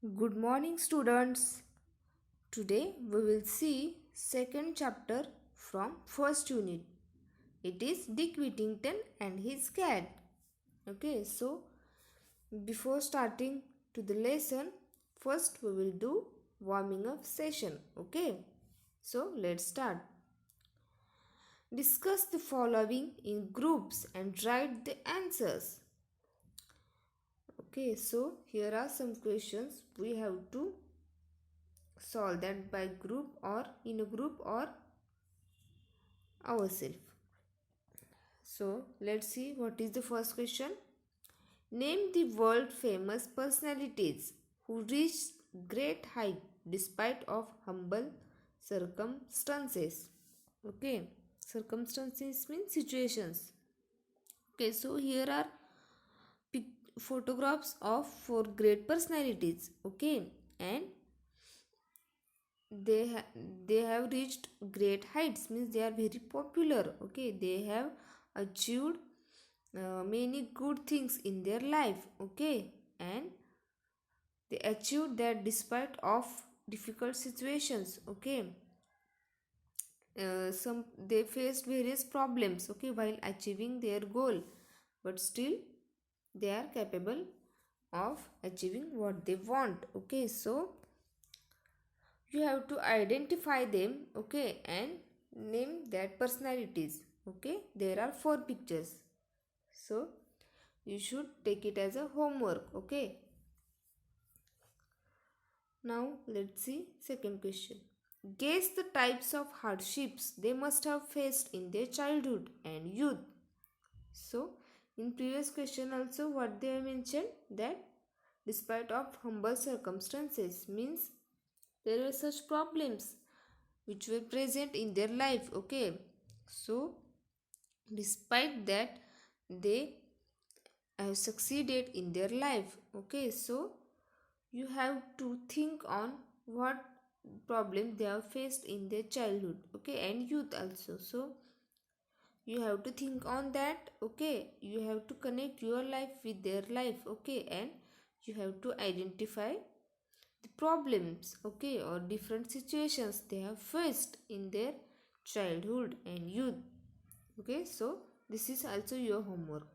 Good morning, students. Today we will see second chapter from first unit. It is Dick Whittington and his cat. Okay, so before starting to the lesson, first we will do warming up session. Okay, so let's start. Discuss the following in groups and write the answers. Okay, so here are some questions we have to solve that by group or in a group or ourselves. So let's see what is the first question. Name the world famous personalities who reached great height despite of humble circumstances. Okay, circumstances means situations. Okay, so here are photographs of four great personalities. Okay, and they have reached great heights means they are very popular. Okay, they have achieved many good things in their life. Okay, and they achieved that despite of difficult situations. Okay, some they faced various problems, okay, while achieving their goal, but still they are capable of achieving what they want. Okay, so you have to identify them, okay, and name that personalities. Okay, there are four pictures, so you should take it as a homework. Okay, now let's see second question. Guess the types of hardships they must have faced in their childhood and youth. So in previous question also what they have mentioned, that despite of humble circumstances means there were such problems which were present in their life. Okay, so despite that they have succeeded in their life. Okay, so you have to think on what problem they have faced in their childhood, okay, and youth also. So you have to think on that. Okay, you have to connect your life with their life. Okay, and you have to identify the problems, okay, or different situations they have faced in their childhood and youth. Okay, so this is also your homework.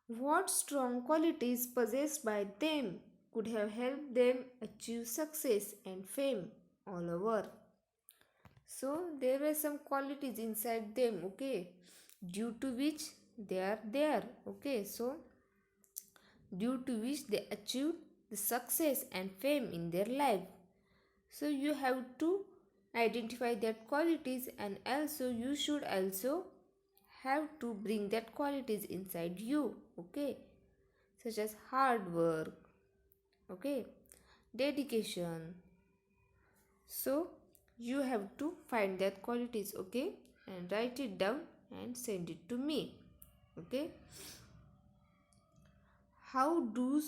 What strong qualities possessed by them could have helped them achieve success and fame all over? So there were some qualities inside them, okay, due to which they are there. Okay, so due to which they achieved the success and fame in their life. So you have to identify that qualities, and also you should also have to bring that qualities inside you. Okay, such as hard work, okay, dedication. So you have to find that qualities, okay, and write it down and send it to me. Okay, how do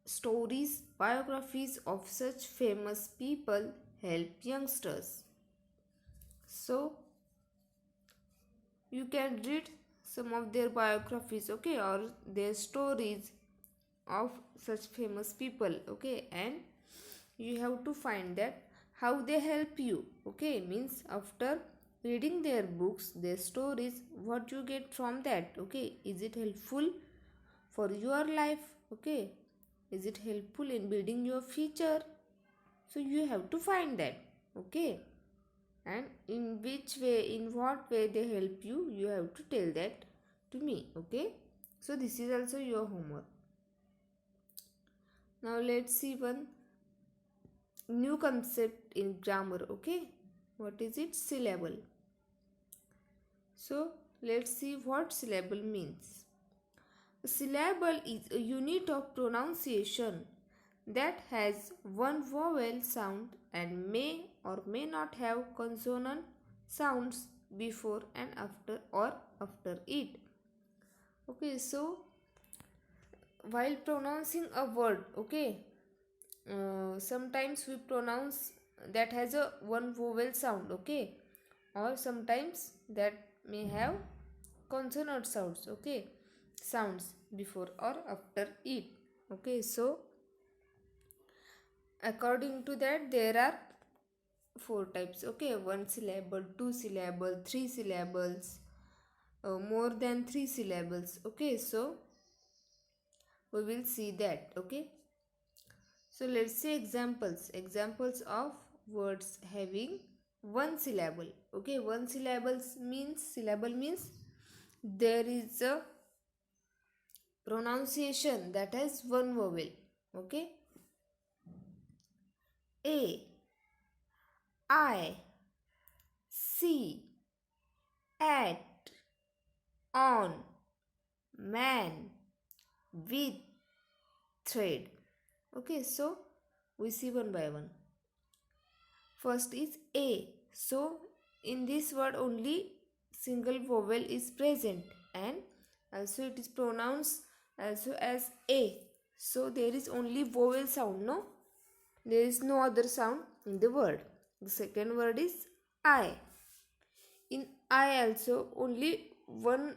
stories, biographies of such famous people help youngsters? So you can read some of their biographies, okay, or their stories of such famous people. Okay, and you have to find that how they help you. Okay, means after reading their books, their stories, what you get from that. Okay, is it helpful for your life? Okay, is it helpful in building your future? So you have to find that. Okay, and in which way, in what way they help you, you have to tell that to me. Okay, so this is also your homework. Now let's see one new concept in grammar. Okay, what is it? Syllable. So let's see what syllable means. A syllable is a unit of pronunciation that has one vowel sound and may or may not have consonant sounds before and after or after it. Okay, so while pronouncing a word, okay, sometimes we pronounce that has a one vowel sound, okay, or sometimes that may have consonant sounds. Okay, sounds before or after it. Okay, so according to that there are four types. Okay, one syllable, two syllable, three syllables, more than three syllables. Okay, so we will see that. Okay, so let's say examples of words having one syllable. Okay, one syllable means there is a pronunciation that has one vowel. Okay, a, I, see, at, on, man, with, thread. Okay, so we see one by one. First is a. So in this word only single vowel is present, and also it is pronounced also as a. So there is only vowel sound, no? There is no other sound in the word. The second word is I. In I also only one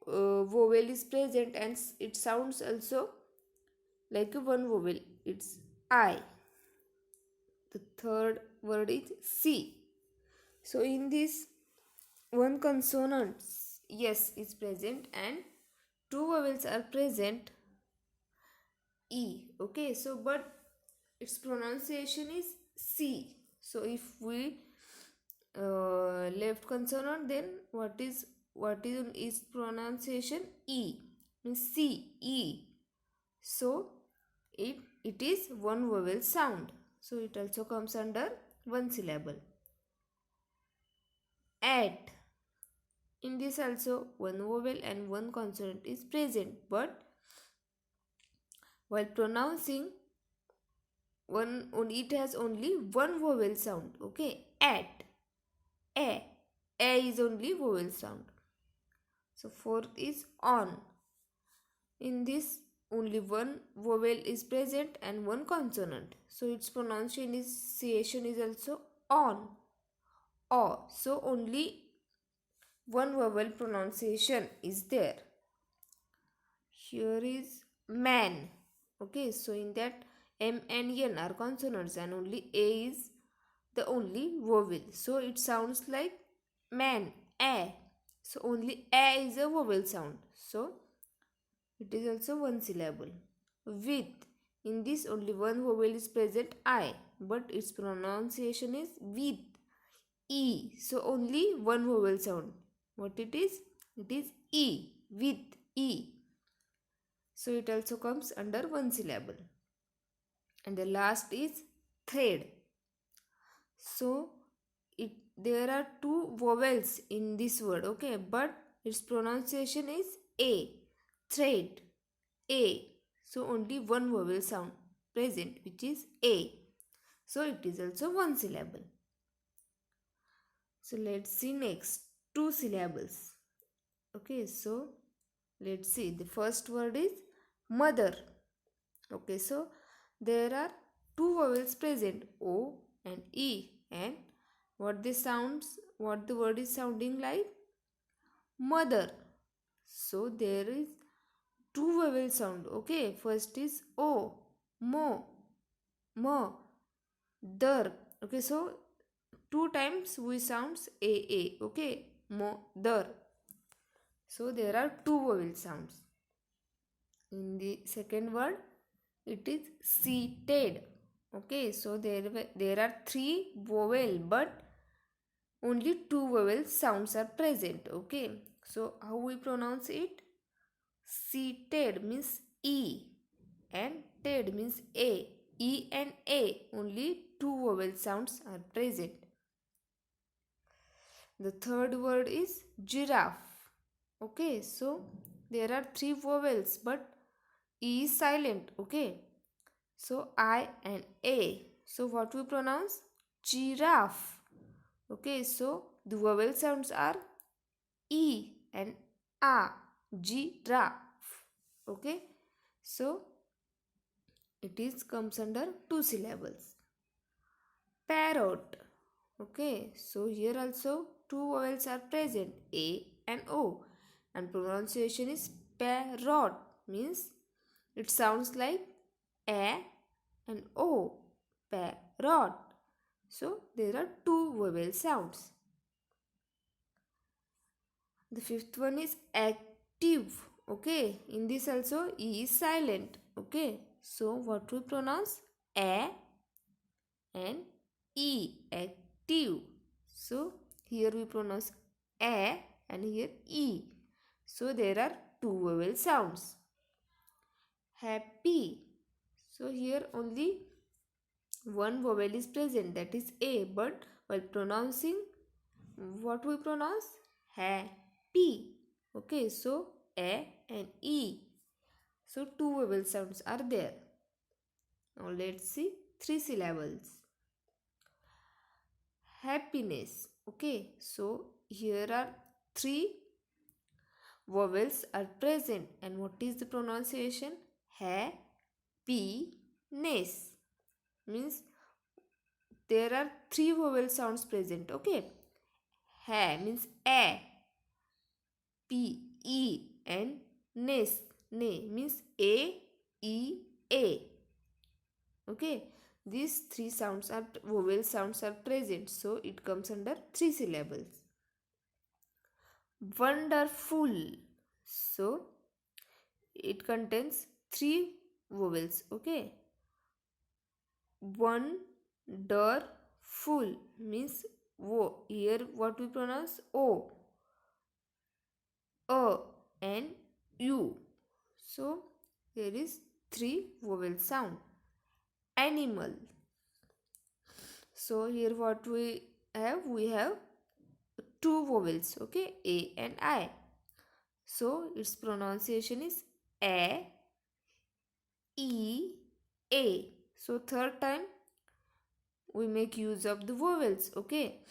vowel is present, and it sounds also like a one vowel. It's I. The third word is C. So in this one consonant yes is present and two vowels are present E. Okay, so but its pronunciation is C. So if we left consonant, then what is its pronunciation? E, means C, E. So it is one vowel sound. So it also comes under one syllable. At. In this also one vowel and one consonant is present, but while pronouncing it has only one vowel sound. Okay, at, a is only vowel sound. So fourth is on. In this only one vowel is present and one consonant, so its pronunciation is also on, o. So only one vowel pronunciation is there. Here is man. Okay, so in that M and N are consonants and only A is the only vowel. So it sounds like man, a. So only a is a vowel sound. So it is also one syllable. With. In this only one vowel is present, I, but its pronunciation is with, E. So only one vowel sound. What it is? It is E, with, E. So it also comes under one syllable. And the last is thread. So there are two vowels in this word, okay, but its pronunciation is A, thread, A. So only one vowel sound present, which is A. So it is also one syllable. So let's see next two syllables. Okay, so let's see. The first word is mother. Okay, so there are two vowels present, O and E, and what the word is sounding like? Mother. So there is two vowel sound. Okay, first is O, mo, mo, dar. Okay, so two times we sounds a. Okay, mo, dar. So there are two vowel sounds. In the second word, it is seated. Okay, so there are three vowel, but only two vowel sounds are present. Okay, so how we pronounce it? Seated means E and ted means A. E and A, only two vowel sounds are present. The third word is giraffe. Okay, so there are three vowels, but E is silent. Okay, so I and A. So what we pronounce? Giraffe. Okay, so the vowel sounds are E and A. Giraffe. Okay, so it is comes under two syllables. Parrot. Okay, so here also two vowels are present, A and O, and pronunciation is parrot means it sounds like a and o, parrot. So there are two vowel sounds. The fifth one is active. Okay, in this also e is silent. Okay, so what we pronounce? A and e, active. So here we pronounce a and here e. So there are two vowel sounds. Happy. So here only one vowel is present, that is a, but while pronouncing, what we pronounce? Happy. Okay, so a and e. So two vowel sounds are there. Now let's see three syllables. Happiness. Okay, so here are three vowels are present, and what is the pronunciation? Happiness means there are three vowel sounds present. Okay, ha means a, p, e, and ness, ne means a, e, a. Okay, these three sounds are vowel sounds are present, so it comes under three syllables. Wonderful. So it contains three vowels. Okay, wonderful means wo. Here what we pronounce? O, a, and u. So there is three vowel sound. Animal. So here what we have? We have two vowels. Okay, a and I. So its pronunciation is a, e, a. So third time we make use of the vowels. Okay,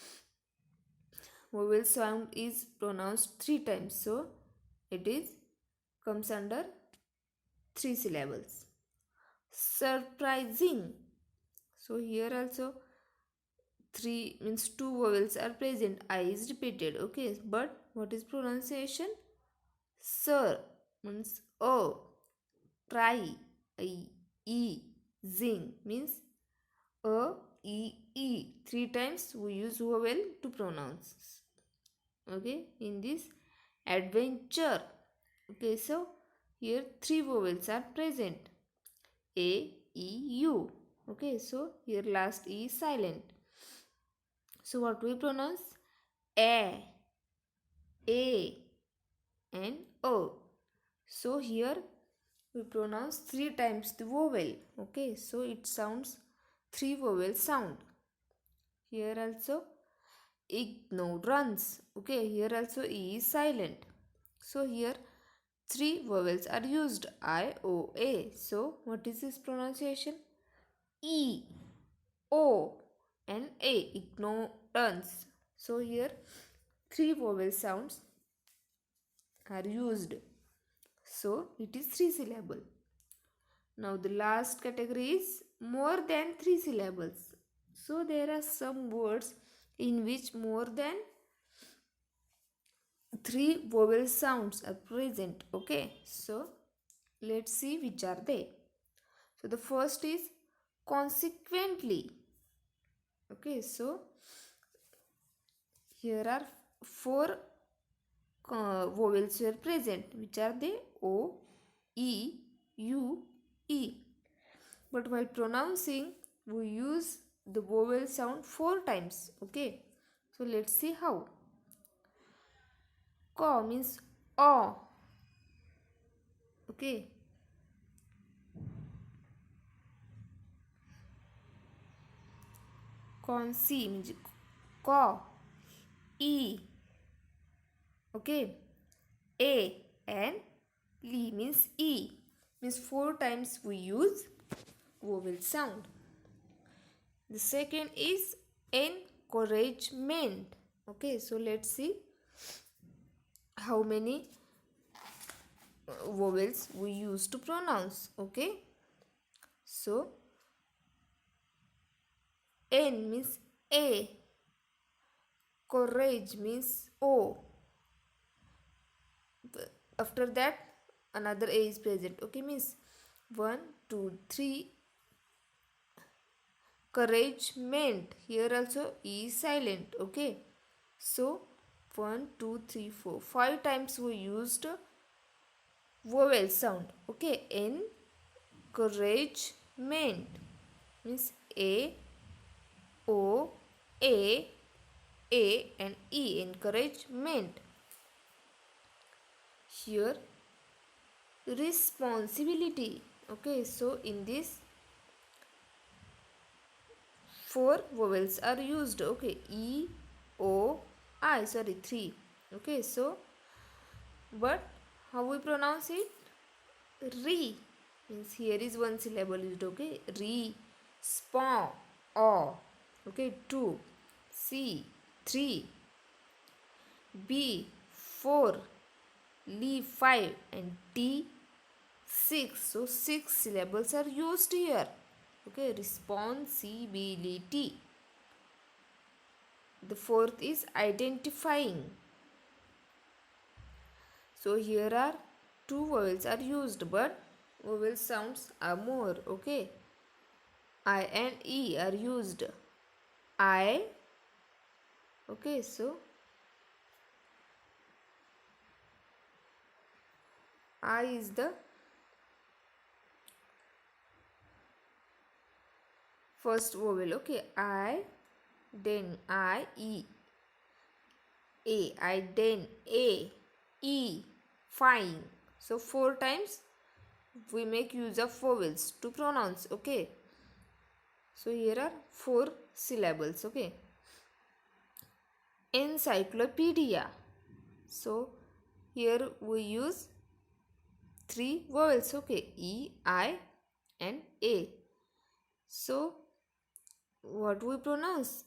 vowel sound is pronounced three times, so it is comes under three syllables. Surprising. So here also three means two vowels are present. I is repeated. Okay, but what is pronunciation? Sir means o. Try, I, e. Zing means a, e, e. Three times we use vowel to pronounce. Okay, in this adventure. Okay, so here three vowels are present. A, E, U. Okay, so here last E is silent. So what we pronounce? A, and O. So here we pronounce three times the vowel. Okay, so it sounds three vowel sound. Here also ignorance. Okay, here also E is silent. So here three vowels are used, I, O, A. So what is this pronunciation? E, O, and A, ignorance. So here three vowel sounds are used. So it is three syllable. Now the last category is more than three syllables. So there are some words in which more than three vowel sounds are present. Okay, so let's see which are they. So the first is consequently. Okay, so here are four vowels were present, which are they? O, E, U, E. But while pronouncing, we use the vowel sound four times. Okay, so let's see how. Ko means o. Okay. Consi means ko. E. Okay. A and li means E. Means four times we use vowel sound. The second is encouragement. Okay, so let's see how many vowels we use to pronounce. Okay, so N means A, courage means O. After that another A is present. Okay, means 1, 2, 3. Encouragement. Here also E is silent. Okay, so 1, 2, 3, 4. 5 times we used vowel sound. Okay, encouragement means A, O, A and E. Encouragement. Here responsibility. Okay, so in this 4 vowels are used. Okay, E, O, I. Sorry, 3. Okay, so but how we pronounce it? Re means here is one syllable used. Okay, re, spa, o. Okay, 2, C, 3, B, 4, Li, 5 and T, 6. So 6 syllables are used here. Okay, responsibility. The fourth is identifying. So here are 2 vowels are used, but vowel sounds are more. Okay, I and E are used. I. Okay, so I is the first vowel. Okay, I, then I, E, I, then A, E, fine. So 4 times we make use of vowels to pronounce. Okay, so here are 4 syllables. Okay, encyclopedia. So here we use 3 vowels. Okay, E, I and A. So what we pronounce?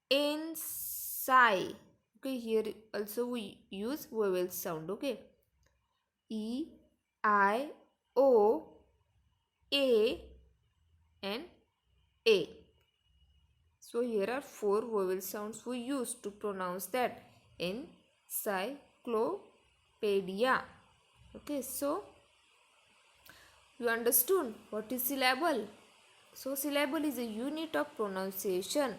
Ency. Okay, here also we use vowel sound. Okay, E, I, O, A and A. So here are 4 vowel sounds we use to pronounce that. Encyclopedia. Okay, so you understood what is syllable? So syllable is a unit of pronunciation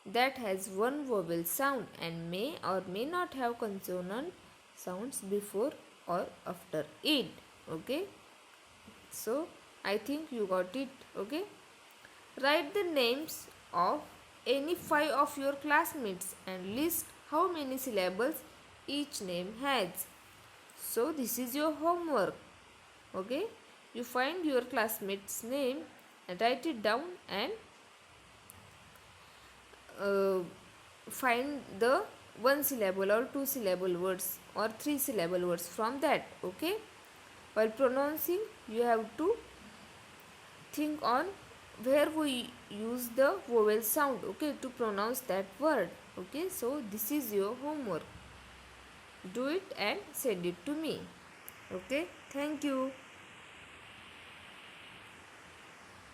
that has one vowel sound and may or may not have consonant sounds before or after it. Okay, so I think you got it. Okay, write the names of any 5 of your classmates and list how many syllables each name has. So this is your homework. Okay, you find your classmate's name and write it down and find the 1 syllable or 2 syllable words or 3 syllable words from that. Okay, while pronouncing you have to think on where we use the vowel sound. Okay, to pronounce that word. Okay, so this is your homework. Do it and send it to me. Okay, thank you.